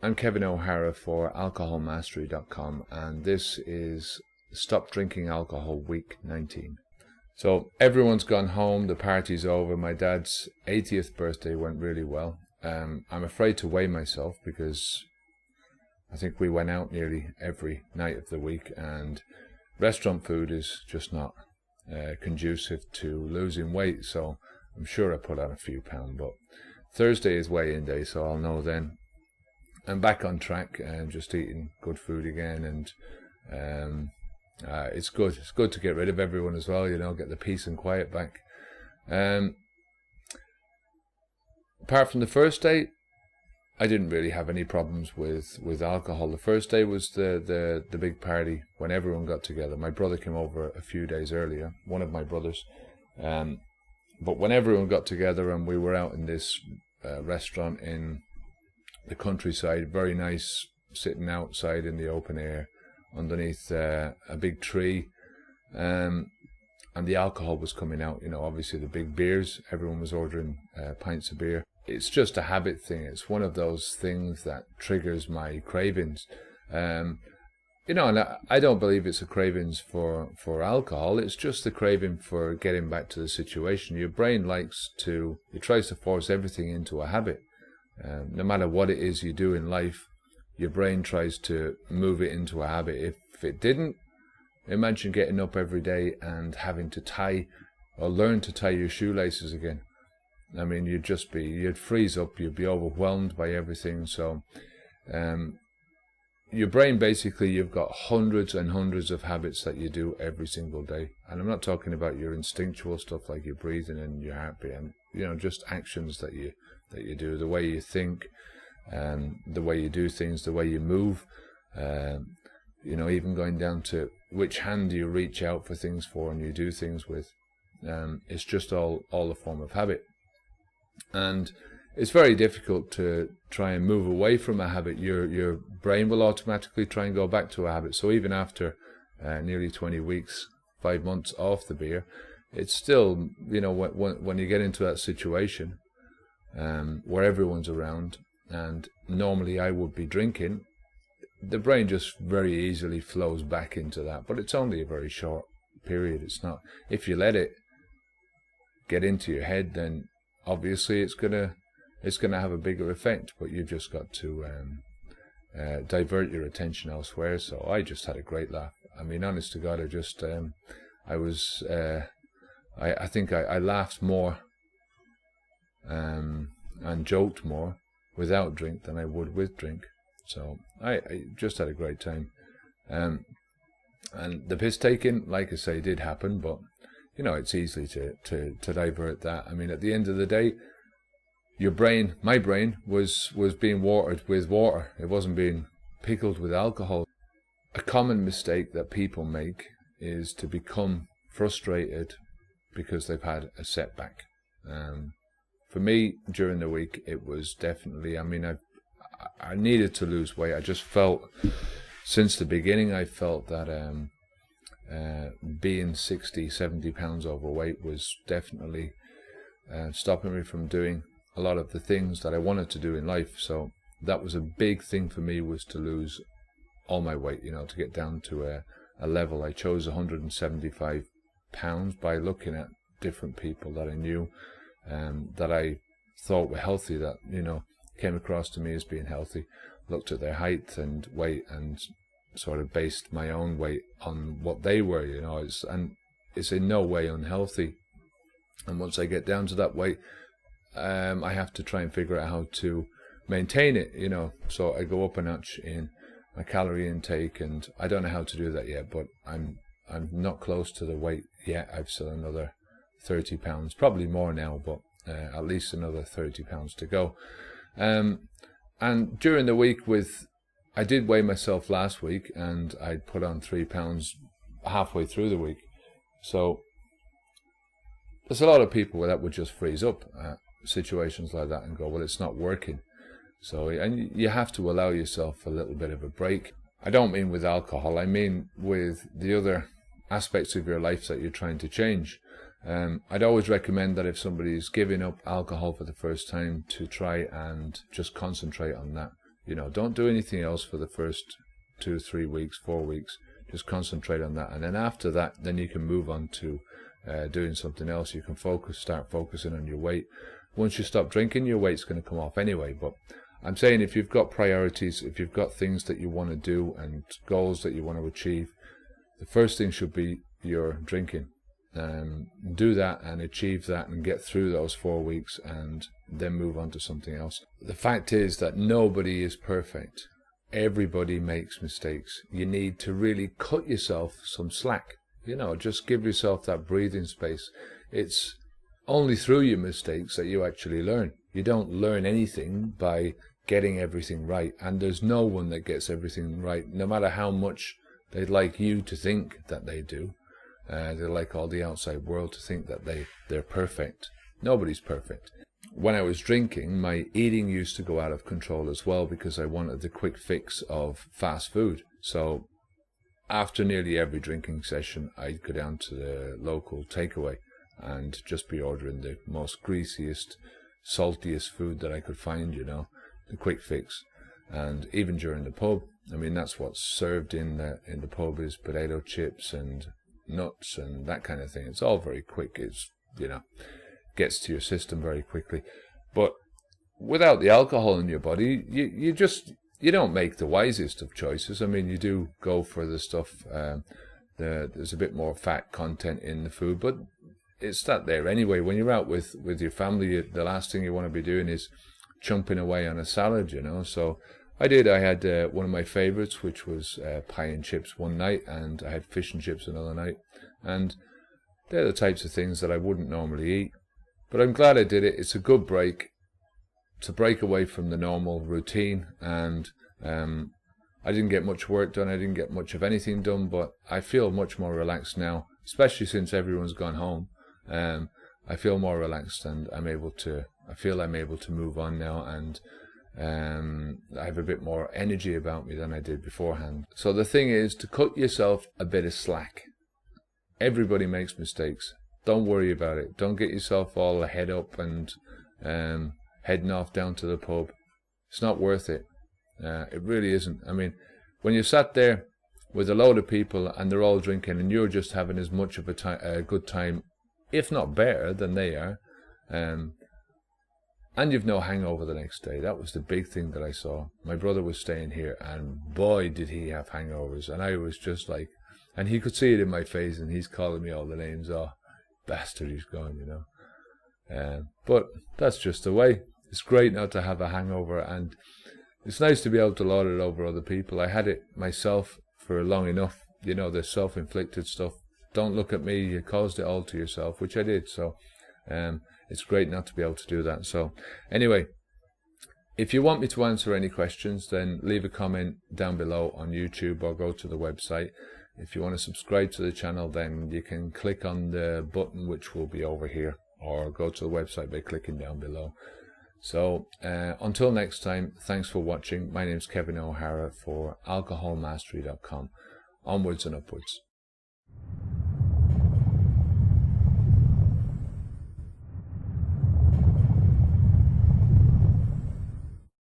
I'm Kevin O'Hara for alcoholmastery.com, and this is Stop Drinking Alcohol Week 19. So everyone's gone home, the party's over. My dad's 80th birthday went really well. I'm afraid to weigh myself because I think we went out nearly every night of the week, and restaurant food is just not conducive to losing weight, so I'm sure I put on a few pounds, but Thursday is weigh-in day, so I'll know then. I'm back on track and just eating good food again, and it's good. It's good to get rid of everyone as well, you know, get the peace and quiet back. Apart from the first day, I didn't really have any problems with alcohol. The first day was the big party when everyone got together. My brother came over a few days earlier, one of my brothers. But when everyone got together and we were out in this restaurant in the countryside, very nice, sitting outside in the open air underneath a big tree, and the alcohol was coming out, you know, obviously the big beers, everyone was ordering pints of beer. It's just a habit thing. It's one of those things that triggers my cravings. You know, and I don't believe it's a cravings for alcohol. It's just the craving for getting back to the situation. Your brain it tries to force everything into a habit. No matter what it is you do in life, your brain tries to move it into a habit. If it didn't, imagine getting up every day and having to tie or learn to tie your shoelaces again. I mean, you'd freeze up, you'd be overwhelmed by everything. So your brain, basically, you've got hundreds and hundreds of habits that you do every single day. And I'm not talking about your instinctual stuff like your breathing and your heartbeat, and, you know, just actions that you do, the way you think, the way you do things, the way you move, you know, even going down to which hand do you reach out for things for and you do things with. It's just all a form of habit. And it's very difficult to try and move away from a habit. Your brain will automatically try and go back to a habit. So even after nearly 20 weeks, 5 months off the beer, it's still, you know, when you get into that situation where everyone's around and normally I would be drinking, the brain just very easily flows back into that. But it's only a very short period. It's not, if you let it get into your head, then obviously it's gonna have a bigger effect, but you've just got to divert your attention elsewhere. So I just had a great laugh. I mean, honest to God, I think I laughed more and joked more without drink than I would with drink. So I just had a great time. And the piss taking, like I say, did happen, but you know, it's easy to divert that. I mean, at the end of the day, my brain was being watered with water. It wasn't being pickled with alcohol. A common mistake that people make is to become frustrated because they've had a setback. For me, during the week, it was definitely, I mean, I needed to lose weight. I just felt, since the beginning, I felt that being 60-70 pounds overweight was definitely stopping me from doing a lot of the things that I wanted to do in life. So that was a big thing for me, was to lose all my weight, you know, to get down to a level. I chose 175 pounds by looking at different people that I knew that I thought were healthy, that, you know, came across to me as being healthy, looked at their height and weight and sort of based my own weight on what they were, you know. It's in no way unhealthy. And once I get down to that weight, I have to try and figure out how to maintain it, you know. So I go up a notch in my calorie intake, and I don't know how to do that yet, but I'm not close to the weight yet. I've still another 30 pounds, probably more now, but at least another 30 pounds to go. And during the week, I did weigh myself last week, and I put on 3 pounds halfway through the week. So there's a lot of people that would just freeze up at situations like that and go, well, it's not working. So, and you have to allow yourself a little bit of a break. I don't mean with alcohol, I mean with the other aspects of your life that you're trying to change. I'd always recommend that if somebody's giving up alcohol for the first time, to try and just concentrate on that. You know, don't do anything else for the first 2, 3 weeks, 4 weeks. Just concentrate on that, and then after that, then you can move on to doing something else. You can start focusing on your weight. Once you stop drinking, your weight's going to come off anyway. But I'm saying, if you've got priorities, if you've got things that you want to do and goals that you want to achieve, the first thing should be your drinking. Do that and achieve that and get through those 4 weeks, and then move on to something else. The fact is that nobody is perfect. Everybody makes mistakes. You need to really cut yourself some slack. You know, just give yourself that breathing space. It's only through your mistakes that you actually learn. You don't learn anything by getting everything right. And there's no one that gets everything right, no matter how much they'd like you to think that they do. They like all the outside world to think that they're perfect. Nobody's perfect. When I was drinking, my eating used to go out of control as well, because I wanted the quick fix of fast food. So after nearly every drinking session, I'd go down to the local takeaway and just be ordering the most greasiest, saltiest food that I could find, you know, the quick fix. And even during the pub, I mean, that's what's served in the pub is potato chips and nuts and that kind of thing. It's all very quick. It's, you know, gets to your system very quickly. But without the alcohol in your body, you don't make the wisest of choices. I mean, you do go for the stuff, there's a bit more fat content in the food, but it's not there anyway. When you're out with your family, the last thing you want to be doing is chumping away on a salad, you know. So I had one of my favorites, which was pie and chips one night, and I had fish and chips another night, and they're the types of things that I wouldn't normally eat. But I'm glad I did it. It's a good break. It's a break away from the normal routine, and I didn't get much work done. I didn't get much of anything done, but I feel much more relaxed now, especially since everyone's gone home. I feel more relaxed, and I feel I'm able to move on now, and I have a bit more energy about me than I did beforehand. So the thing is to cut yourself a bit of slack. Everybody makes mistakes. Don't worry about it. Don't get yourself all head up and heading off down to the pub. It's not worth it. It really isn't. I mean, when you're sat there with a load of people and they're all drinking and you're just having as much of a good time, if not better than they are, and you've no hangover the next day. That was the big thing that I saw. My brother was staying here, and boy did he have hangovers, and I was just like, and he could see it in my face, and he's calling me all the names. Oh, bastard, he's gone, you know. But that's just the way. It's great not to have a hangover, and it's nice to be able to lord it over other people. I had it myself for long enough, you know, the self-inflicted stuff. Don't look at me, you caused it all to yourself, which I did. So it's great not to be able to do that. So anyway, if you want me to answer any questions, then leave a comment down below on YouTube or go to the website. If you want to subscribe to the channel, then you can click on the button which will be over here, or go to the website by clicking down below. So until next time, thanks for watching. My name's Kevin O'Hara for alcoholmastery.com. Onwards and upwards.